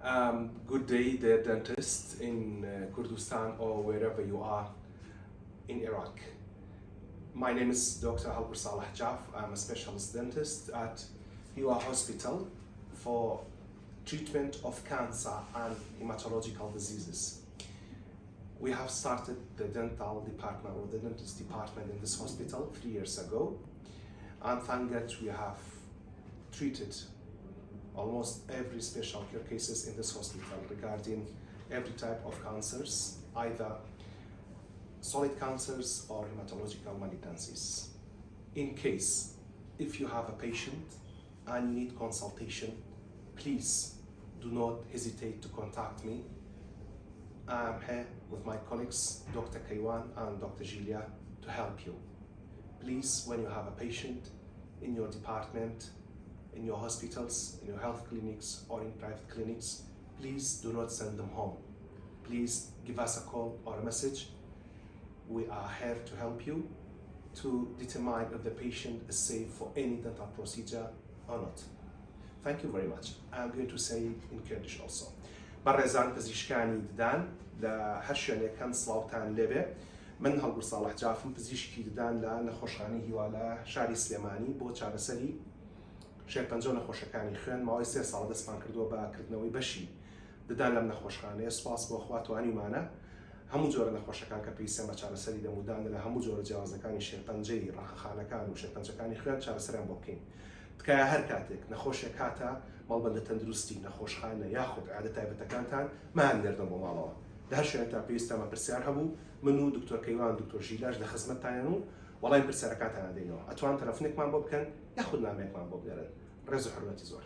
Good day, dear dentists in Kurdistan or wherever you are in Iraq. My name is Dr.Halgurd. I'm a specialist dentist at your hospital for treatment of cancer and hematological diseases. We have started the dental department or the dentist department in this hospital 3 years ago, and thank God we have treated almost every special care cases in this hospital regarding every type of cancers, either solid cancers or hematological malignancies. In case, if you have a patient and you need consultation, please do not hesitate to contact me. I'm here with my colleagues, Dr. Kaywan and Dr. Julia, to help you. Please, when you have a patient in your department, in your hospitals, in your health clinics, or in private clinics, please do not send them home. Please give us a call or a message. We are here to help you to determine if the patient is safe for any dental procedure or not. Thank you very much. I'm going to say it in Kurdish also. برزان پزیشکانی ددان لە هەر شوێنێکان سڵاوتان لێبێ. من هەڵگورد ساڵح جافم پزیشکی ددان لە نەخۆشخانەی هیوا لە شاری سلێمانی بۆ چارەسەری شێرپەنجە و نەخۆشەکانی خوێن ماوەی 3 ساڵ دەستمان کردووە بەکردنەوەی بەشی ددان لەم نەخۆشخانەیە. سوپاس بۆ خوا توانیمانە هەموو جۆرە نەخۆشەکان کە پێویستیان بە چارەسەری دەمودان لە هەموو جۆرە جیاوازەکانی شێرپەنجەی ڕاخەخانەکان و شێرپەنجەکانی خوێن چارەسەریان بۆ بکەین. تکایە هەر کاتێک نەخۆشێک هاتە مەڵبەندە تەندروستی نەخۆشخانە یاخود عادە تایبەتەکانتان مان دێردن بۆ ماڵەوە. لە هەر شوێنێکتا پێویستەمە پرسیار هەبوو، من و دکتۆر کەیوان دکتۆر ژیلاش لە خزمەتتانیان و وەڵامی پرسیارەکانتان دەینەوە. ئەتوان تەلەفۆنێکمان بۆ بکەن یاخود نامەیەکمان بۆ بنێرن. ڕێز و حورمەتی زۆر.